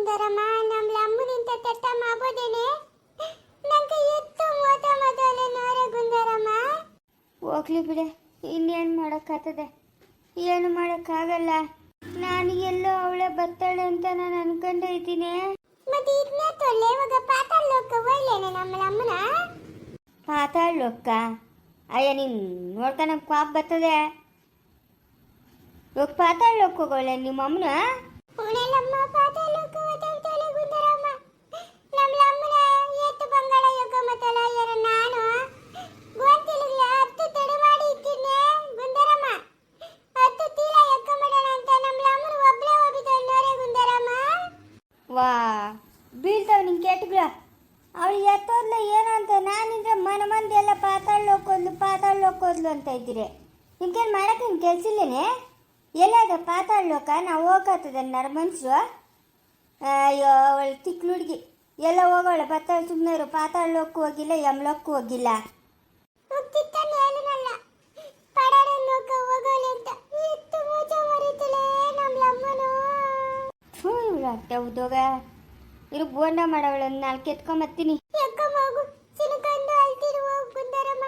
ಗುಂದರಮ್ಮ ನಮ್ಮ ಅಮ್ಮನಿಂದ ತಟ್ಟ ಮಾಡ್ಬೋದೇನೆ ನಂಗೆ ಎತ್ತು ಮೋತ ಮೊದಲೇ ನೋರೆ ಗುಂದರಮ್ಮ. ಹೋಗ್ಲಿ ಬಿಡೆ, ಇನ್ನೇನು ಮಾಡೋಕ್ಕಾಗ್ತದೆ, ಏನು ಮಾಡೋಕ್ಕಾಗಲ್ಲ. ನಾನು ಎಲ್ಲೋ ಅವಳೆ ಬರ್ತಾಳೆ ಅಂತ ನಾನು ಅನ್ಕೊಂಡೇ ಇದ್ದೀನಿ. ಮತ್ತೆ ಇದನ್ನೇ ತೊಳ್ಳೆ ಇವಾಗ ಪಾತಾಳ ಲೋಕ ಒಳ್ಳೆನೆ ನಮ್ಮ ಅಮ್ಮನ. ಪಾತಾಳ ಲೋಕ? ಅಯ್ಯ ನೀನು ನೋಡ್ಕೊಂಡಂಗೆ ಪಾಪ ಬರ್ತದೆ. ಇವಾಗ ಪಾತಾಳ ಲೋಕ ಹೋಗೋಳೆ ನಿಮ್ಮ ಅಮ್ಮನ? ಉಣಲಮ್ಮ ಪಾತಾಳ ಲೋಕ ಓದಾಡ್ತಾಳೆ ಗುಂದರಮ್ಮ. ನಮ್ಮ ಅಮ್ಮನ ಎತ್ತು ಬಂಗಾಳ ಯೋಗ ಮತ್ತಲ್ಲ ಯಾರ ನಾನು ಗೋಂತಿಲಿಗ್ಲ 10 ತಡೆ ಮಾಡಿ ಇಟ್ಟಿದ್ನೆ ಗುಂದರಮ್ಮ. 10 ತೀಲ ಎಕ್ಕ ಮಾಡೋಣ ಅಂತ ನಮ್ಮ ಅಮ್ಮನ ಒಬ್ಳೆ ಹೋಗಿದ್ದಾಳೆ ನೋರೆ ಗುಂದರಮ್ಮ. ವಾ ಬೀಳ್ತಾವ ನಿನ್ ಕೆಟ್ಟಗಳ. ಅವಳು ಎತ್ತೋದ್ಲ ಏನೋ ಅಂತ ನಾನಿದ್ರೆ ಮಂದಿ ಎಲ್ಲ ಪಾತಾಳ ಲೋಕೋದ್ಲು ಅಂತ ಇದ್ದೀರಿ. ನಿಮ್ಗೇನು ಮಾಡಕ್ಕೆ ನಿಮ್ಗೆ ಕೆಲ್ಸಿಲ್ಲೇನೆ? ಎಲ್ಲಾದ ಪಾತಾಳ ಲೋಕ? ನಾವು ಹೋಗತ್ತದ ನರ ಮನುಷ್ಯರು. ಅಯ್ಯೋ ಅವಳು ತಿಕ್ಲು ಹುಡುಗಿ ಎಲ್ಲ ಹೋಗೋಳೆ ಬರ್ತಾಳೆ. ಸುಮ್ಮನೆ ಇರು. ಪಾತಾಳ ಲೋಕಕ್ಕೂ ಹೋಗಿಲ್ಲ, ಯಮಲೋಕಕ್ಕೂ ಹೋಗಿಲ್ಲ. ಹೋಗ್ತಿತ್ತಾನೆ ಹೇಳಿನಲ್ಲ ಪಡಾಡ ಲೋಕ ಹೋಗೋಲಿ ಅಂತ. ಎತ್ತು ಮೂಚ ಮರಿತಳೆ ನಮ್ಮ ಅಮ್ಮನು. ಇವಳು ಅತ್ತೆ ಉದ್ಯೋಗ ಇರು. ಬೋಂಡ ಮಾಡವಳು 4 ಎತ್ಕೊಂಬತ್ತೀನಿ. ಎಕ್ಕ ಮಗು ಚಿನಕಂಡು ಅಳ್ತಿರುವ ಗುಂದರಮ್ಮ,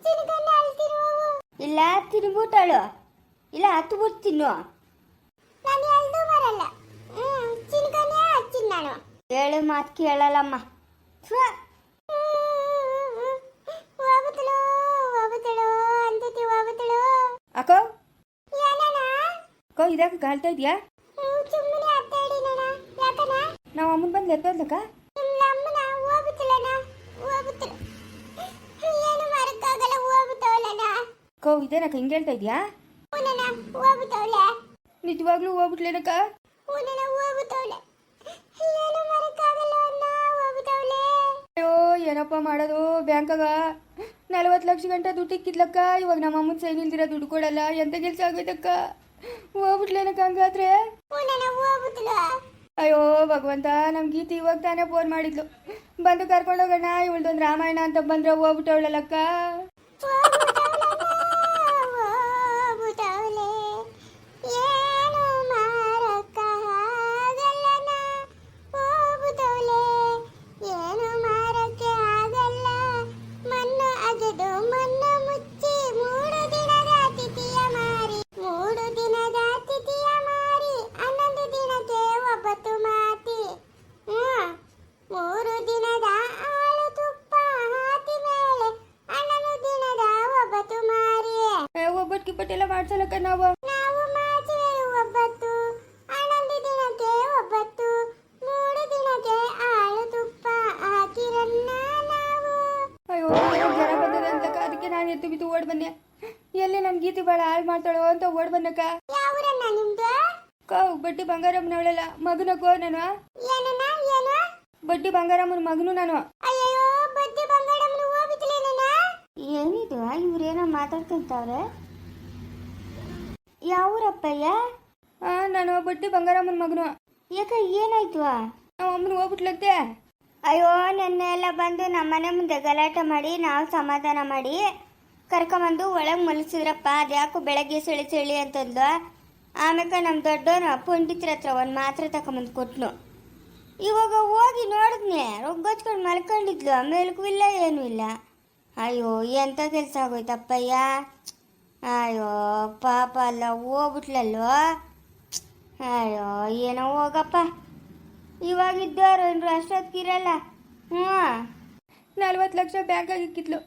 ಚಿನಕಂಡು ಅಳ್ತಿರುವ. ಇಲ್ಲ ತಿನ್ಬಿಟ್ಟಳು, ಇಲ್ಲ ಹತ್ಬಿಟ್ಟು ತಿನ್ನು. ನಾನು ಎಲ್ದು ಬರಲ್ಲ. ಚಿನಕನ್ನೇ ಹಚ್ಚಿನ ನಾನು. ಹೇಳು ಮಾತು ಕೇಳಲ್ಲಮ್ಮ. ಹೋಗುತ್ತಳು ಅಂತತಿ ಹೋಗುತ್ತಳು. ಅಕ್ಕೋ ಏನಣ್ಣ? ಅಕ್ಕೋ ಇದಾಕ ಕಾಳ್ತಾ ಇದೆಯಾ? ಸುಮ್ಮನೆ ಅತ್ತಾಡಿ ನಣ್ಣ. ಯಾಕಣ್ಣ? ನಾವು ಅಮ್ಮನ ಬಂದು ಎತ್ತೋದ್ಲಕ್ಕ? ನಿಮ್ಮ ಅಮ್ಮನ ಹೋಗುತ್ತಲಣ್ಣ, ಹೋಗುತ್ತಳು. ಏನು ಮಾಡಕ್ಕಾಗಲ್ಲ, ಹೋಗುತ್ತವಳಣ್ಣ. ಅಕ್ಕೋ ಇದೇನಕ್ಕ ಹಿಂಗೆ ಹೇಳ್ತಾ ಇದೆಯಾ? ಹೂನಣ್ಣ ಹೋಗುತ್ತವಳೆ. ನಿಜವಾಗ್ಲೂ ಹೋಗ್ಬಿಟ್ಲೇನಕ್ಕ? ಹೂನಣ್ಣ ಹೋಗುತ್ತವಳೆ. ಏನು ಮಾಡಕ್ಕಾಗಲ್ಲ ಅಣ್ಣ, ಹೋಗುತ್ತವಳೆ. ಅಯ್ಯೋ ಏನಪ್ಪ ಮಾಡೋದು? ಬ್ಯಾಂಕಾಗ 40 ಲಕ್ಷ ಗಂಟೆ ದುಡ್ಡು ಇಕ್ಕಿದ್ಲಕ್ಕ. ಇವಾಗ ನಮ್ಮ ಅಮ್ಮನ ಸೈನ್ ಇಲ್ದಿರ ದುಡ್ಡು ಕೊಡಲ್ಲ. ಎಂತ ಕೆಲಸ ಆಗೋಯ್ತಕ್ಕ? ಹೋಗ್ಬಿಟ್ಲೇನಕ್ಕ ಹಂಗಾದ್ರೆ? ಹೂನಣ್ಣ ಹೋಗುತ್ತಳು. ಅಯ್ಯೋ ಭಗವಂತ, ನಮ್ಮ ಗೀತಿ ಇವಾಗ ತಾನೇ ಫೋನ್ ಮಾಡಿದ್ಲು, ಬಂದು ಕರ್ಕೊಂಡೋಗೋಣ ಇವಳ್ದೊಂದು ರಾಮಾಯಣ ಅಂತ ಬಂದ್ರೆ ಹೋಗ್ಬಿಟ್ಟವಳಲ್ಲಕ್ಕ. ಹೋಗುತ್ತವಳೆ. ಏನು ಮಾಡಕ್ಕಾಗಲ್ಲಣ್ಣ, ಹೋಗುತ್ತವಳೆ. ಏನು ಮಾಡಕ್ಕೆ ಆಗಲ್ಲ. ಮಣ್ಣು ಅಗೆದು ಮಣ್ಣು ಮುಚ್ಚಿ 3 ದಿನದ ತಿಥಿಯ ಮಾರಿ, 3 ದಿನದ ತಿಥಿಯ ಮಾರಿ 11 ದಿನಕ್ಕೆ ಒಬ್ಬತ್ತು ಮಾತಿ. 3 ದಿನದ ಹಾಲು ತುಪ್ಪ ಹಾತಿ ಮೇಲೆ 11 ದಿನದ ಒಬ್ಬತ್ತು ಮಾರಿ. ಒಬ್ಬಟ್ಟು ಗಿಬ್ಬಟ್ಟೆಲ್ಲ ಮಾಡ್ಸಲಕ್ಕ ನಾವು. ನಾವು ಮಾಡ್ತೇವೆ ಒಬ್ಬತ್ತು, 11 ದಿನಕ್ಕೆ ಒಬ್ಬತ್ತು, 3 ದಿನಕ್ಕೆ ಹಾಲು ತುಪ್ಪ ಹಾಕಿರನ್ನ ನಾವು. ಅಯ್ಯೋ ಜನ ಬಂದದೆ ಅಂತಕ್ಕ, ಅದಕ್ಕೆ ನಾನು ಎತ್ತು ಬಿದ್ದು ಓಡ್ ಬಂದೆ. ಎಲ್ಲಿ ನನ್ನ ಗೀತಿ ಭಾಳ ಹಾಳು ಮಾಡ್ತಾಳೋ ಅಂತ ಓಡ್ ಬಂದಕ್ಕ. ಯಾವೂರನ್ನ ನಿಮ್ದು? ಬಡ್ಡಿ ಬಂಗಾರಮ್ಮನವಳೆಲ್ಲ ಮಗನಕ್ಕೋ ನಾನು. ಏನನ್ನ ಏನು? ಬಡ್ಡಿ ಬಂಗಾರಮ್ಮನ ಮಗನು ನಾನು. ಅಯ್ಯೋ ಬಡ್ಡಿ ಬಂಗಾರಮ್ಮನ ಹೋಗಿದ್ಲೇನ? ಏನಿದು ಇವ್ರೇನೋ ಮಾತಾಡ್ಕೊಂತವ್ರೆ? ಯಾವೂರಪ್ಪಯ್ಯ? ನಾನು ಬಡ್ಡಿ ಬಂಗಾರಮ್ಮನ ಮಗನು. ಯಾಕ ಏನಾಯ್ತು? ನಮ್ಮ ಅಮ್ಮನ ಹೋಗ್ಬಿಟ್ಲಂತೆ. ಅಯ್ಯೋ ನೆನ್ನೆ ಎಲ್ಲ ಬಂದು ನಮ್ಮ ಮನೆ ಮುಂದೆ ಗಲಾಟೆ ಮಾಡಿ ನಾವು ಸಮಾಧಾನ ಮಾಡಿ ಕರ್ಕೊಂಬಂದು ಒಳಗೆ ಮಲಗಿಸಿದ್ರಪ್ಪ. ಅದ್ಯಾಕೋ ಬೆಳಗ್ಗೆ ಚಳಿ ಅಂತಂದ್ಲು. ಆಮೇಲೆ ನಮ್ಮ ದೊಡ್ಡವನು ಪಂಡಿತರ ಹತ್ರ ಒಂದು ಮಾತ್ರೆ ತಗೊಂಬಂದು ಕೊಟ್ನು. ಇವಾಗ ಹೋಗಿ ನೋಡಿದ್ನೆ, ರೊಗ್ಗೊಚ್ಕೊಂಡು ಮಲ್ಕೊಂಡಿದ್ಲು. ಮೇಲಕ್ಕೂ ಇಲ್ಲ ಏನೂ ಇಲ್ಲ. ಅಯ್ಯೋ ಎಂಥ ಕೆಲಸ ಆಗೋಯ್ತಪ್ಪಯ್ಯ. ಅಯ್ಯೋ ಪಾಪ ಅಲ್ಲ, ಹೋಗ್ಬಿಟ್ಲಲ್ವ. ಅಯ್ಯೋ ಏನೋ ಹೋಗಪ್ಪ, ಇವಾಗಿದ್ದವ್ರು ಏನ್ರು ಅಷ್ಟೊತ್ತಿರಲ್ಲ. 40 ಲಕ್ಷ ಬ್ಯಾಂಕಾಗಿ ಇಕ್ಕಿದ್ಲು,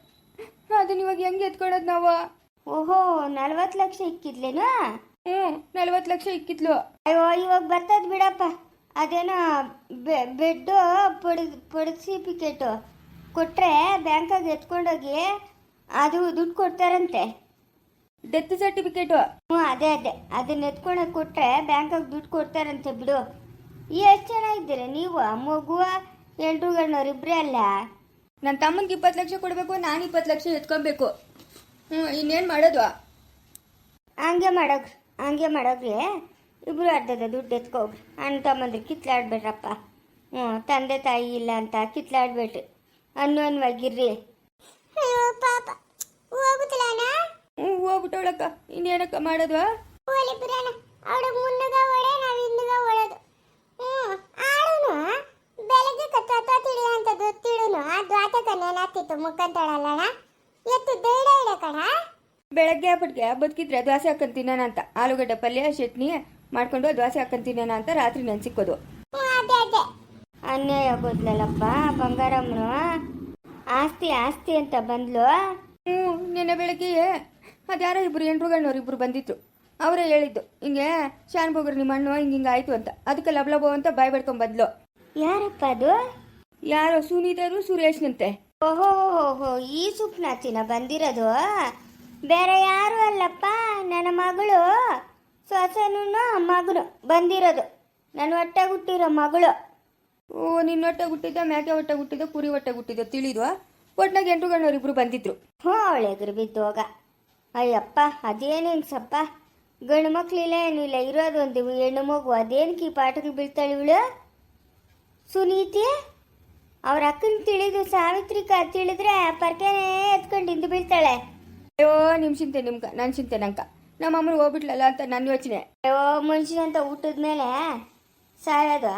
ಅದನ್ನ ಇವಾಗ ಹೆಂಗೆ ಎತ್ಕೊಳ್ಳೋದು ನಾವು? ಓಹೋ 40 ಲಕ್ಷ ಇಕ್ಕಿದ್ಲೇನು? 40 ಲಕ್ಷ ಇಕ್ಕಿದ್ಲು. ಅಯ್ಯೋ ಇವಾಗ ಬರ್ತದ ಬಿಡಪ್ಪ. ಅದೇನೋ ಬೆಡ್ಡು ಸರ್ಟಿಫಿಕೇಟು ಕೊಟ್ಟರೆ ಬ್ಯಾಂಕಾಗಿ ಎತ್ಕೊಂಡೋಗಿ ಅದು ದುಡ್ಡು ಕೊಡ್ತಾರಂತೆ. Death certificate? ಅದೇ ಅದನ್ನ ಎತ್ಕೊಂಡೋಗಿ ಕೊಟ್ಟರೆ ಬ್ಯಾಂಕಾಗಿ ದುಡ್ಡು ಕೊಡ್ತಾರಂತೆ ಬಿಡು. ಎಷ್ಟು ಜನ ಇದ್ದೀರ ನೀವು? ಮಗು ಎಂಟ್ರುಗಳನ್ನವ್ರು ಇಬ್ಬರೇ ಅಲ್ಲ? ನನ್ನ ತಮ್ಮನಿಗೆ 20 ಲಕ್ಷ ಕೊಡಬೇಕು, ನಾನು 20 ಲಕ್ಷ ಎತ್ಕೊಬೇಕು. ಇನ್ನೇನು ಮಾಡೋದು? ಹಂಗೆ ಮಾಡೋಗ್ರಿ. ಇಬ್ಬರು ಅರ್ಧದ ದುಡ್ಡು ಎತ್ಕೋಗ್ರಿ. ಅಣ್ಣ ತಮ್ಮಂದ್ರೆ ಕಿತ್ಲಾಡ್ಬೇಡ್ರಪ್ಪ. ತಂದೆ ತಾಯಿ ಇಲ್ಲ ಅಂತ ಕಿತ್ಲಾಡ್ಬೇಡ್ರಿ, ಅನ್ನೋನ್ವಾಗಿರ್ರಿ. ಅಯ್ಯೋ ಪಾಪ ಹೋಗುತ್ತಲಣ್ಣ. ಹೋಗ್ಬಿಟ್ಟವಳಕ್ಕ, ಇನ್ನೇನಕ್ಕ ಮಾಡೋದು? ಓಲಿ ಬಿಡಣ್ಣ, ಅವಳು ಮುನ್ನಗ ಒಡೆ ನಾವು ಇನ್ನಗ ಒಳದು. ಆಗ್ತಿತ್ತು ಮುಕ್ಕಂತಾಳಲ್ಲಣ್ಣ ಎತ್ತು ದೈಡ ಇಡ ಕಣ. ಬೆಳಗ್ಗೆ ಪಟ್ಗೆ ಬದುಕಿದ್ರೆ ದೋಸೆ ಹಾಕೊಂಡು ತಿನ್ನೋಣ ಅಂತ ಆಲೂಗಡ್ಡೆ ಪಲ್ಯ ಚಟ್ನಿ ಮಾಡ್ಕೊಂಡು ದೋಸೆ ಹಾಕೊಂಡು ತಿನ್ನೋಣ ಅಂತ ರಾತ್ರಿ ನೆನ್ಸಿಕ್ಕೋದು. ಅದೇ ಅದೇ ಅನ್ಯಾಯ ಆಗೋದ್ಲಲ್ಲಪ್ಪ ಬಂಗಾರಮ್ಮನು. ಆಸ್ತಿ ಆಸ್ತಿ ಅಂತ ಬಂದ್ಲು. ನಿನ್ನೆ ಬೆಳಗ್ಗೆ ಅದ್ಯಾರೋ ಇಬ್ರು ಎಂಟ್ರುಗಣ್ಣವ್ರು ಇಬ್ರು ಬಂದಿದ್ರು. ಅವರೇ ಹೇಳಿದ್ದು ಹಿಂಗೆ ಶಾನ್ಭೋಗ್ರು ನಿಮ್ಮ ಹಣ್ಣು ಹಿಂಗೆ ಆಯ್ತು ಅಂತ. ಅದಕ್ಕೆ ಲಬ್ಲಬೋ ಅಂತ ಬಾಯ್ ಬಡ್ಕೊಂಡ್ ಬಂದ್ಲು. ಯಾರಪ್ಪ ಅದು? ಯಾರೋ ಸುನೀತರು ಸುರೇಶ್ನಂತೆ. ಓಹೋ ಓಹೋ, ಈ ಸುಪ್ನಾಚಿನ ಬಂದಿರೋದು ಬೇರೆ ಯಾರು ಅಲ್ಲಪ್ಪ, ನನ್ನ ಮಗಳು ಸೊಸೆನೂ ಮಗನು ಬಂದಿರೋದು. ನನ್ನ ಹೊಟ್ಟೆ ಹುಟ್ಟಿರೋ ಮಗಳು. ಓ, ನಿನ್ನ ಹೊಟ್ಟೆ ಹುಟ್ಟಿದ್ದ, ಮೇಕೆ ಹೊಟ್ಟೆ ಹುಟ್ಟಿದ್ದ, ಕುರಿ ಹೊಟ್ಟೆ ಹುಟ್ಟಿದ್ದ ತಿಳಿದ್ವ? ಒಟ್ನಾಗ ಎಂಟ್ರುಗಣ್ಣವ್ರು ಇಬ್ರು ಬಂದಿದ್ರು. ಹ್ಞೂ, ಅವಳೆಗ್ರು ಬಿದ್ದೋಗ. ಅಯ್ಯಪ್ಪ ಅದೇನು ಹಿಂಗ್ಸಪ್ಪ, ಗಂಡು ಮಕ್ಳಿಲ್ಲ ಏನಿಲ್ಲ, ಇರೋದು ಒಂದು ಹೆಣ್ಣು ಮಗು. ಅದೇನಕ್ಕೆ ಈ ಪಾಠಕ್ಕೆ ಬೀಳ್ತಾಳೆ ಇವಳು ಸುನೀತಿ? ಅವ್ರ ಅಕ್ಕನ ತಿಳಿದು ಸಾವಿತ್ರಿಕ ತಿಳಿದ್ರೆ ಪರ್ಕೆನೇ ಎತ್ಕೊಂಡು ಹಿಂದೆ ಬೀಳ್ತಾಳೆ. ಅಯ್ಯೋ, ನಿಮ್ಮ ಚಿಂತೆ ನಿಮ್ಗೆ, ನನ್ನ ಚಿಂತೆ ನಂಕ. ನಮ್ಮ ಅಮ್ಮನ ಹೋಗ್ಬಿಟ್ಲಲ್ಲ ಅಂತ ನನ್ನ ಯೋಚನೆ. ಅಯ್ಯೋ, ಮನುಷ್ಯನಂತ ಊಟದ ಮೇಲೆ ಸಾಯೋದು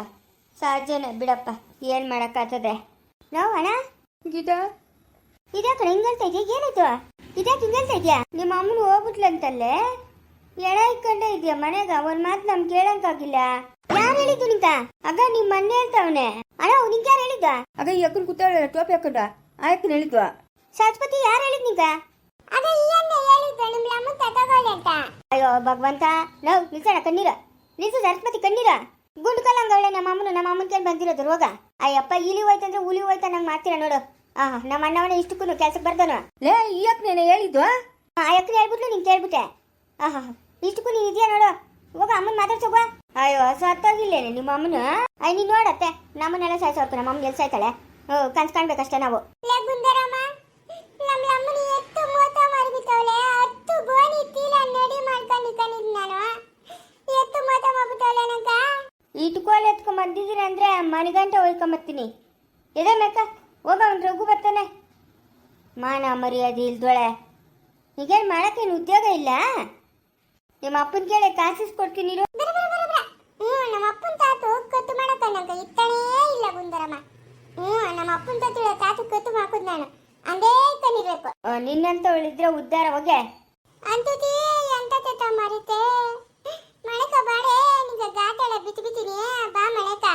ಸಹಜನೇ ಬಿಡಪ್ಪ, ಏನು ಮಾಡೋಕ್ಕಾಗ್ತದೆ. ನಾವು ಅಣ್ಣ ಗೀತಾ, ಇದ್ಯಾಕಡೆ ಹಿಂಗಲ್ತಾ ಇದೆಯಾ? ಏನಾಯ್ತು? ಇದ್ಯಾಕೆ ಹಿಂಗಲ್ತಾ ಇದೆಯಾ? ನಿಮ್ಮ ಅಮ್ಮನ ಹೋಗ್ಬಿಟ್ಲಂತಲ್ಲೇ ಎಳ ಇಟ್ಕೊಂಡೇ ಇದೆಯಾ ಮನೆಗ? ಒಂದ್ ಮಾತು ನಮ್ಗೆ ಕೇಳಂಕಾಗಿಲ್ಲ. ಯಾರು ಹೇಳಿದ್ದು ನಿಂಕ? ಆಗ ನಿಮ್ಮ ಮನೆ ಹೇಳ್ತಾವನೆ. ಅಣ್ಣ ನಿಂಗೆ ಯಾರು ಹೇಳಿದ್ದ? ಆಗ ಈ ಅಕ್ಕನ ಕೂತಾಳ ಟೋಪಿ ಹಾಕೊಂಡ ಆಯಕ್ಕನ ಹೇಳಿದ್ವಾ? ಸರಸ್ವತಿ ಯಾರು ಹೇಳಿದ್ ನಿಂಕ? ಅದೇ ಈ ಅಣ್ಣ ಹೇಳಿದ್ದು ನಿಮ್ಮ ಅಮ್ಮ ತಗೊಳ್ಳಿ ಅಂತ. ಅಯ್ಯೋ ಭಗವಂತ, ನಾವು ನಿಲ್ಸೋಣ ಕಣ್ಣೀರ, ನಿಲ್ಸು ಸರಸ್ವತಿ ಕಣ್ಣೀರ. ಗುಂಡು ಕಲ್ಲಂಗವಳೆ ನಮ್ಮ ಅಮ್ಮನ ಕೇಳಿ ಬಂದಿರೋದು ರೋಗ. ಅಯ್ಯಪ್ಪ, ಇಲಿ ಹೋಯ್ತಂದ್ರೆ ಹುಲಿ ಹೋಯ್ತಾ ನಂಗೆ ಮಾಡ್ತೀರ ನೋಡು. ನಮ್ಮ ಅಣ್ಣವನೇ ಇಷ್ಟಕ್ಕೂ ಕೆಲ್ಸಕ್ಕೆ ಬರ್ತಾನ. ಲೇ, ಈ ಅಕ್ಕನೇನೆ ಹೇಳಿದ್ವಾ? ಆ ಅಕ್ಕನ ಹೇಳ್ಬಿಟ್ಲು, ನಿಂಗೆ ಕೇಳ್ಬಿಟ್ಟೆ. ಇಷ್ಟಕ್ಕೂ ನೀನು ಇದೆಯಾ ನೋಡು, ಹೋಗ ಅಮ್ಮನ ಮಾತಾಡ್ಸೋಗ. ಅಯ್ಯೋ, ಸತ್ತಾಗಿಲ್ಲೇನೆ ನಿಮ್ಮ ಅಮ್ಮನ. ಅಯ್ಯ, ನೀನು ನೋಡತ್ತೆ ನಮ್ಮನ್ನೆಲ್ಲ ಸಾಯ್ಸೋರ್ತು. ನಮ್ಮ ಅಮ್ಮನ ಎಲ್ಲಿ ಸಾಯ್ತಾಳೆ? ಕನ್ಸ್ ಕಾಣ್ಬೇಕಷ್ಟೇ ನಾವು. ಲೇ ಗುಂದರಮ್ಮ, ನಮ್ಮ ಅಮ್ಮನ ಎತ್ತು ಮೂತ ಮಾಡ್ಬಿಟ್ಟವಳೆ. 10 ಗೋಣಿ ತೀಲ ನಡಿ ಮಾಡ್ಕೊಂಡು ನಿಂತಿದ್ ನಾನು. ಎತ್ತು ಮೂತ ಮಾಡ್ಬಿಟ್ಟವಳೆ ನಂಗ. ಇಟ್ಕೋಲ್ ಎತ್ಕೊಂಡ್ ಬಂದಿದ್ದೀರ ಅಂದ್ರೆ ಮನೆಗಂಟ ಹೋಯ್ಕೊಂಬರ್ತೀನಿ. ಎದೆ ಮೇಕ ಹೋಗ, ಅವ್ನು ರಘು ಬರ್ತಾನೆ. ಮಾನ ಮರ್ಯಾದೆ ಇಲ್ದೊಳೆ. ಈಗೇನು ಮಾಡಕ್ಕೇನು ಉದ್ಯೋಗ ಇಲ್ಲ? ನಿಮ್ಮ ಅಪ್ಪನ ಕೇಳಿ ಕಾಸಿಸ್ಕೊಡ್ತೀನಿ. ನಮ್ಮ ಅಪ್ಪನ ತಾತು ಕತ್ತು ಮಾಡಕ್ಕ ನಂಗೆ ಇತ್ತನೇ ಇಲ್ಲ ಗುಂದರಮ್ಮ. ನಮ್ಮ ಅಪ್ಪನ ತಾತು ಕತ್ತು ಹಾಕುದ್ ನಾನು ಅಂದೇ ಕನಿರ್ಬೇಕು. ನಿನ್ನಂತವಳಿದ್ರೆ ಉದ್ಧಾರ ಹೋಗೆ. ಅಂತೂತಿ ಎಂತ ತೆತ್ತ ಮರಿತೆ ಮಳೆಕ ಬಾಡೆ ನಿಂಗ ಗಾಟೆಲ್ಲ ಬಿತ್ತೀನಿ ಬಾ ಮಳೆಕ.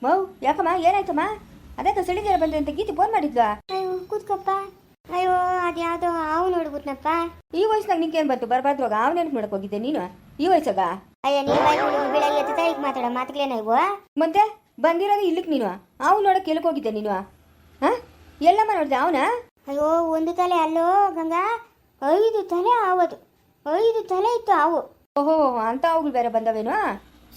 ಮೌ, ಯಾಕಮ್ಮ ಏನಾಯ್ತಮ್ಮ? ಅದಕ್ಕೆ ಸಳಿದೇರ ಬಂದ್ರೆ ಅಂತ ಗೀತಿ ಫೋನ್ ಮಾಡಿದ್ವಾ? ಅಯ್ಯೋ ಕೂತ್ಕೊಪ್ಪ. ಅಯ್ಯೋ, ಅದ್ಯಾವುದೋ ಹಾವು ನೋಡ್ಬಿಟ್ನಪ್ಪ. ಈ ವಯಸ್ಸಿನಾಗ ನಿಂಗೇನು ಬಂತು? ಬರ್ಬಾರ್ದ್ರಾಗ ಅವನೇನು ಮಾಡಕ್ ಹೋಗಿದ್ದೆ ನೀನು ಈ ವಯಸ್ಸಾಗ? ಅಯ್ಯ, ನೀವು ಬೆಳಗ್ಗೆ ಎತ್ತ ತಾಯಿಗೆ ಮಾತಾಡೋ ಮಾತುಗಳೇನ ಇವು? ಮತ್ತೆ ಬಂದಿರೋದು ಇಲ್ಲಿಕ್ ನೀನು. ಅವ್ನು ನೋಡಕ್ಕೆ ಎಲ್ಲಿಗೆ ಹೋಗಿದ್ದೆ ನೀನು? ಹಾ, ಎಲ್ಲಮ್ಮ ನೋಡಿದೆ ಅವನ? ಅಯ್ಯೋ, ಒಂದು ತಲೆ ಅಲ್ಲೋ ಗಂಗಾ, 5 ತಲೆ ಆವದು. 5 ತಲೆ ಇತ್ತು ಹಾವು. ಓಹೋ, ಅಂತ ಅವುಗಳು ಬೇರೆ ಬಂದವೇನು?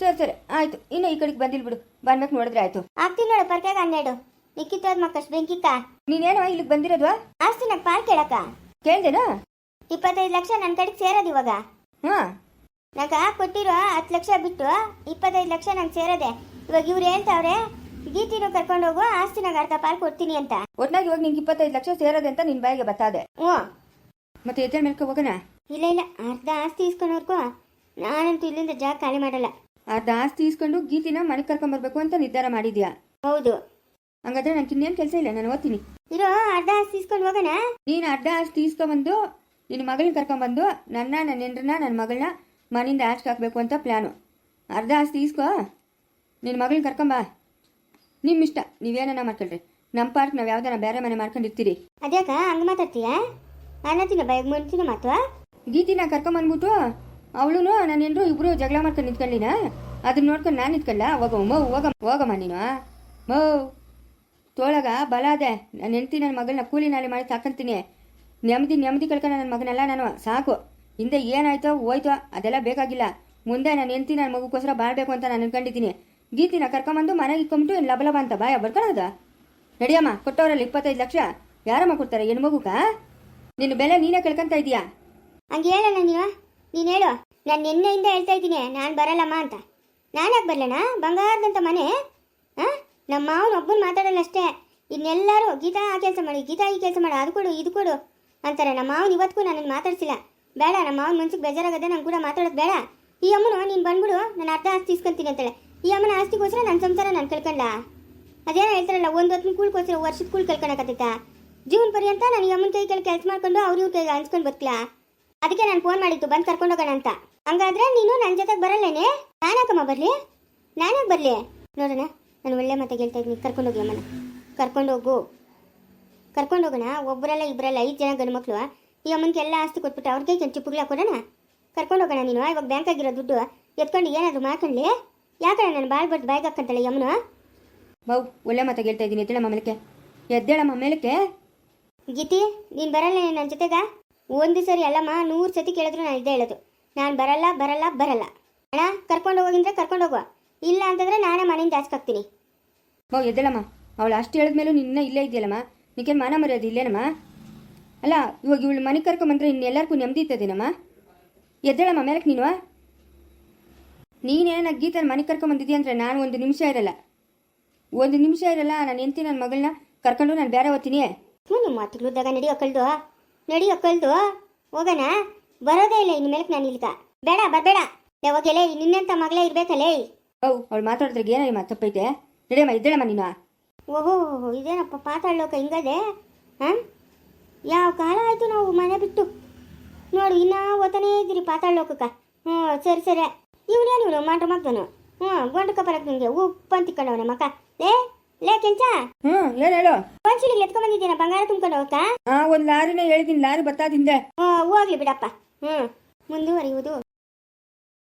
ಸರಿ ಸರಿ ಆಯ್ತು, ಇನ್ನು ಈ ಕಡೆಗೆ ಬಂದಿಲ್ ಬಿಡು, ಬಂದ್ಮೇಲೆ ನೋಡಿದ್ರೆ ಆಯ್ತು. ಆಗ್ತೀನಿ ನೋಡು ಪರ್ಕಾಗ 12 ನಿಕ್ಕಿತ್ತೋದ್ ಮಕ್ಕಷ್ಟು ಬೆಂಕಿಕ್ಕ. ನೀನೇನೋ ಇಲ್ಲಿಗೆ ಬಂದಿರೋದ್ವಾ? ಆಸ್ತಿ ನಂಗೆ ಪಾಲ್ ಕೇಳಕ್ಕ ಕೇಳ್ದೇನಾ? 25 ಲಕ್ಷ ನನ್ನ ಕಡೆಗೆ ಸೇರೋದು ಇವಾಗ. ಹಾ, ನಂಗ ಕೊಟ್ಟಿರೋ 10 ಲಕ್ಷ ಬಿಟ್ಟು 25 ಲಕ್ಷ ನಂಗೆ ಸೇರೋದೆ. ಇವಾಗ ಇವ್ರು ಹೇಳ್ತಾವ್ರೆ ಗೀತಿನೂ ಕರ್ಕೊಂಡು ಹೋಗು, ಆಸ್ತಿನಾಗ ಅರ್ಧ ಪಾಲ್ ಕೊಡ್ತೀನಿ ಅಂತ. ಒಟ್ನಾಗಿ ಇವಾಗ ನಿಂಗೆ 25 ಲಕ್ಷ ಸೇರೋದೆ ಅಂತ ನಿನ್ ಬಾಯಿಗೆ ಬತ್ತಾದೆ. ಹ್ಞೂ, ಮತ್ತೆ ಎದ್ದ ಮೇಲ್ಕ ಹೋಗೋಣ? ಇಲ್ಲ ಇಲ್ಲ, ಅರ್ಧ ಆಸ್ತಿ ಇಸ್ಕೊಂಡವ್ರಿಗೂ ನಾನಂತೂ ಇಲ್ಲಿಂದ ಜಾಗ ಖಾಲಿ ಮಾಡಲ್ಲ. ಅರ್ಧ ಆಸ್ತಿ ಇಸ್ಕೊಂಡು ಗೀತಿನ ಮನೆಗೆ ಕರ್ಕೊಂಬರ್ಬೇಕು ಅಂತ ನಿರ್ಧಾರ ಮಾಡಿದ್ಯಾ? ಹೌದು. ಹಂಗಾದ್ರೆ ನಂಗೆ ಇನ್ನೇನು ಕೆಲಸ ಇಲ್ಲ, ನಾನು ಓದ್ತೀನಿ. ಇರೋ ಅರ್ಧ ಆಸ್ತಿ ಇಸ್ಕೊಂಡು ಹೋಗೋಣ. ನೀನು ಅರ್ಧ ಆಸ್ತಿ ಇಸ್ಕೊಂಬಂದು ನಿನ್ನ ಮಗಳನ್ನ ಕರ್ಕೊಂಬಂದು ನನ್ನ ಹೆಂಡ್ರನ್ನ ನನ್ನ ಮಗಳನ್ನ ಮನೆಯಿಂದ ಆಚೆ ಹಾಕಬೇಕು ಅಂತ ಪ್ಲ್ಯಾನು. ಅರ್ಧ ಆಸ್ತಿ ಇಸ್ಕೋ, ನಿನ್ನ ಮಗಳನ್ನ ಕರ್ಕೊಂಬ. ನಿಮ್ಮ ಇಷ್ಟ, ನೀವೇನ ಮಾಡ್ಕೊಳ್ರಿ. ನಮ್ಮ ಪಾರ್ಕ್ ನಾವು ಯಾವ್ದಾರ ಬೇರೆ ಮನೆ ಮಾಡ್ಕೊಂಡಿರ್ತೀರಿ. ಅದ್ಯಾಕ ಹಂಗೆ ಮಾತಾಡ್ತೀಯ? ಅನ್ನತಿನ ಬೈಗ್ ಮುಂಚಿನ ಮಾತು. ಗೀತಿನ ಕರ್ಕೊಂಬಂದ್ಬಿಟ್ಟು ಅವಳು ನನ್ನ ಹೆಂಡ್ರು ಇಬ್ರು ಜಗಳ ಮಾಡ್ಕೊಂಡು ನಿಂತ್ಕೊಂಡಿನ, ಅದನ್ನ ನೋಡ್ಕೊಂಡು ನಾನು ನಿಂತ್ಕೊಳ್ಳ. ಹೋಗಮ್ಮ ನೀನು. ಮೌ ತೋಳಗ ಬಲ ಅದೆ. ನಾನು ಹೆಂಡ್ತಿ ನನ್ನ ಮಗಳನ್ನ ಕೂಲಿ ನಾಳೆ ಮಾಡಿ ಸಾಕಂತೀನಿ. ನೆಮ್ಮದಿ ಕಳ್ಕೊಂಡು ನನ್ನ ಮಗನೆಲ್ಲ ನಾನು ಸಾಕು. ಹಿಂದೆ ಏನಾಯ್ತೋ ಹೋಯ್ತೋ ಅದೆಲ್ಲ ಬೇಕಾಗಿಲ್ಲ. ಮುಂದೆ ನಾನು ಹೆಂಡ್ತಿ ನನ್ನ ಮಗುಗೋಸ್ಕರ ಬಾಳ್ಬೇಕು ಅಂತ ನಾನು ಅನ್ಕೊಂಡಿದ್ದೀನಿ. ಗೀತಿನ ಕರ್ಕೊಂಬಂದು ಮನೆಗೆ ಇಕ್ಕೊಂಬಿಟ್ಟು ಏನು ಲಬಲಬ ಅಂತ ಬಾಯ ಬರ್ಕೊಳ್ಳೋದ? ನಡಿಯಮ್ಮ, ಕೊಟ್ಟವರಲ್ಲಿ 25 ಲಕ್ಷ ಯಾರಮ್ಮ ಕೊಡ್ತಾರೆ ಹೆಣ್ಮಗುಕ? ನಿನ್ನ ಬೆಲೆ ನೀನೇ ಕಳ್ಕೊಂತ ಇದೀಯಾ. ಹಂಗೆ ಹೇಳಣ್ಣ ನೀನು ಹೇಳು. ನಾನು ನಿನ್ನೆಯಿಂದ ಹೇಳ್ತಾ ಇದ್ದೀನಿ ನಾನು ಬರಲ್ಲಮ್ಮ ಅಂತ. ನಾನ್ಯಾಕೆ ಬರಲಣ್ಣ? ಬಂಗಾರದಂತ ಮನೆ. ನಮ್ಮ ಮಾವನ ಒಬ್ಬನ ಮಾತಾಡಲ್ಲ ಅಷ್ಟೇ. ಇನ್ನೆಲ್ಲರೂ ಗೀತಾ ಆ ಕೆಲಸ ಮಾಡಿ, ಗೀತಾ ಈ ಕೆಲಸ ಮಾಡಿ, ಅದು ಕೊಡು ಇದು ಕೊಡು ಅಂತಾರೆ. ನಮ್ಮ ಮಾವನ ಇವತ್ತಿಗೂ ನನ್ನನ್ನು ಮಾತಾಡ್ಸಿಲ್ಲ. ಬೇಡ, ನಮ್ಮ ಮಾವನ ಮನ್ಸಿಗೆ ಬೇಜಾರಾಗದೆ, ನಂಗೆ ಕೂಡ ಮಾತಾಡೋದು ಬೇಡ. ಈ ಅಮ್ಮನು ನೀನು ಬಂದ್ಬಿಡು, ನಾನು ಅರ್ಧ ಆಸ್ತಿ ಇಸ್ಕೊಂತೀನಿ ಅಂತಾಳೆ. ಈ ಅಮ್ಮನ ಆಸ್ತಿಗೋಸ್ಕರ ನನ್ನ ಸಂಸಾರ ನಾನು ಕಳ್ಕೊಂಡ. ಅದೇನೋ ಹೇಳ್ತಾರಲ್ಲ, ಒಂದು ಹೊತ್ತಿನ ಕೂಳ್ಗೋಸ್ಕರ ವರ್ಷದ ಕೂಳ್ ಕಳ್ಕೊಳಕತ್ತೈತ. ಜೀವನ ಪರ್ಯಂತ ನಾನು ಈ ಅಮ್ಮನ ಕೈ ಕೆಳಗೆ ಕೆಲಸ ಮಾಡ್ಕೊಂಡು ಅವ್ರ ಕೈಗೆ ಹಂಚ್ಕೊಂಡು ಬರ್ಕ್ಲಾ. ಅದಕ್ಕೆ ನಾನು ಫೋನ್ ಮಾಡಿತ್ತು ಬಂದು ಕರ್ಕೊಂಡು ಹೋಗೋಣ ಅಂತ. ಹಂಗಾದ್ರೆ ನೀನು ನನ್ನ ಜೊತೆಗೆ ಬರಲ್ಲೇನೆ? ನಾನ್ಯಾಕಮ್ಮ ಬರಲಿ? ನಾನ್ಯಾಕೆ ಬರಲಿ? ನೋಡೋಣ, ನಾನು ಒಳ್ಳೆ ಮಾತಾಗಿ ಹೇಳ್ತಾ ಇದ್ದೀನಿ, ಕರ್ಕೊಂಡೋಗಿ ಅಮ್ಮನ. ಕರ್ಕೊಂಡೋಗು, ಕರ್ಕೊಂಡೋಗೋಣ. ಒಬ್ಬರಲ್ಲ ಇಬ್ಬರಲ್ಲ 5 ಜನ ಗಂಡು ಮಕ್ಕಳು. ಈ ಅಮ್ಮನಿಗೆ ಎಲ್ಲ ಆಸ್ತಿ ಕೊಟ್ಬಿಟ್ಟು ಅವ್ರ ಕೈಗೆ ಚಿಪ್ಪುಗಳ ಕೊಡೋಣ. ಕರ್ಕೊಂಡೋಗೋಣ. ನೀನು ಇವಾಗ ಬ್ಯಾಂಕಾಗಿರೋ ದುಡ್ಡು ಎತ್ಕೊಂಡು ಏನಾದರೂ ಮಾಡ್ಕೊಳ್ಳಿ. ಯಾಕಣ್ಣ ನಾನು ಬಾಳ್ ಬಟ್ಟು ಬಾಯ್ಗೆ ಹಾಕ್ಕಂತಾಳೆ ಯಮ್ಮನ. ಮೌ ಒಳ್ಳೆ ಮಾತಾಗಿ ಹೇಳ್ತಾ ಇದ್ದೀನಿ, ಎದ್ದೇಳಮ್ಮ ಮೇಲಕ್ಕೆ, ಎದ್ದೇಳಮ್ಮ ಮೇಲಕ್ಕೆ. ಗೀತಿ, ನೀನು ಬರಲ್ಲ ನನ್ನ ಜೊತೆಗ? ಒಂದು ಸರಿ ಅಲ್ಲಮ್ಮ, 100 ಸತಿ ಕೇಳಿದ್ರು ನಾನು ಇದ್ದೇ ಹೇಳೋದು, ನಾನು ಬರಲ್ಲ ಬರಲ್ಲ ಬರಲ್ಲ. ಅಣ್ಣ ಕರ್ಕೊಂಡು ಹೋಗಿದ್ರೆ ಕರ್ಕೊಂಡು ಹೋಗುವ, ಇಲ್ಲ ಅಂತಂದ್ರೆ ನಾನೇ ಮನೆಯಿಂದ ಜಾಸ್ಕಾಗ್ತೀನಿ. ಮೌ ಎದ್ದೇಳಮ್ಮ. ಅವಳು ಅಷ್ಟು ಹೇಳಿದ್ಮೇಲೂ ನಿನ್ನ ಇಲ್ಲೇ ಇದೆಯಲ್ಲಮ್ಮ, ನಿನಗೇನು ಮಾನ ಮರ್ಯಾದೆ ಇಲ್ಲೇನಮ್ಮ? ಅಲ್ಲ, ಇವಾಗ ಇವಳು ಮನೆಗೆ ಕರ್ಕೊಂಬಂದ್ರೆ ಇನ್ನೆಲ್ಲರಿಗೂ ನೆಮ್ಮದಿ ಇರ್ತದೇನಮ್ಮ? ಎದ್ದೇಳಮ್ಮ ಮೇಲಕ್ಕೆ ನೀನು. ನೀನೇನ ಗೀತನ ಮನೆಗೆ ಕರ್ಕೊಂಬಂದಿದ್ದೀಯ ಅಂದರೆ ನಾನು ಒಂದು ನಿಮಿಷ ಇರಲ್ಲ, ನಾನು ಹೆಂಡ್ತಿ ನನ್ನ ಮಗಳನ್ನ ಕರ್ಕೊಂಡು ನಾನು ಬೇರೆ ಹೋಗ್ತೀನಿ. ನಿಮ್ಮ ಮಾತುಗಳಿದ್ದಾಗ ನಡಿಯೋ ಕಳ್ದು ಹೋಗೋಣ. ಬರೋದೇ ಇಲ್ಲ ಇನ್ನು ಮೇಲಕ್ಕೆ ನಾನು ಇಲ್ಕ. ಬೇಡ ಬರಬೇಡ, ಯಾವಾಗೆಲೇ ನಿನ್ನಂತ ಮಗಳೇ ಇರ್ಬೇಕಲ್ಲೇ. ಅವಳು ಮಾತಾಡಿದ್ರಾಗ ಏನೋ ನಿಮ್ಮ ತಪ್ಪೈತೆ. ನಡಿಯಮ್ಮ ಎದ್ದೇಳಮ್ಮ ನೀನು. ಓಹೋ, ಇದೇನಪ್ಪ ಪಾತಾಳೋಕ ಹಿಂಗದೆ? ಹಾಂ, ಯಾವ ಕಾಲ ಆಯಿತು ನಾವು ಮನೆ ಬಿಟ್ಟು. ನೋಡು ಇನ್ನೂ ಓದ್ತಾನೇ ಇದ್ದೀರಿ ಪಾತಾಳೋಕಕ್ಕ. ಹ್ಞೂ ಸರಿ. ಇವನೇನು ಮಾಟ ಮಗ್ದನು. ಗಂಡು ಕಪರಕ್ಕೆ ನಿಮಗೆ ಉಪ್ಪಂತ ತಿಕ್ಕೊಂಡವನೆ ಮಕ್ಕ. ಲೇ ಕೆಂಚ, ಏನು ಹೇಳು. ಒಂದ್ಸಲಿಗೆ ಎತ್ಕೊಂಡ್ಬಂದಿದ್ದೀನ ಬಂಗಾರ ತುಂಬ್ಕೊಂಡು ಹೋಗಕ್ಕ? ಒಂದು ಲಾರಿನೇ ಹೇಳಿದ್ದೀನಿ, ಲಾರಿ ಬರ್ತಾದಿಂದೆ. ಹೋಗ್ಲಿ ಬಿಡಪ್ಪ. ಮುಂದುವರಿಯುವುದು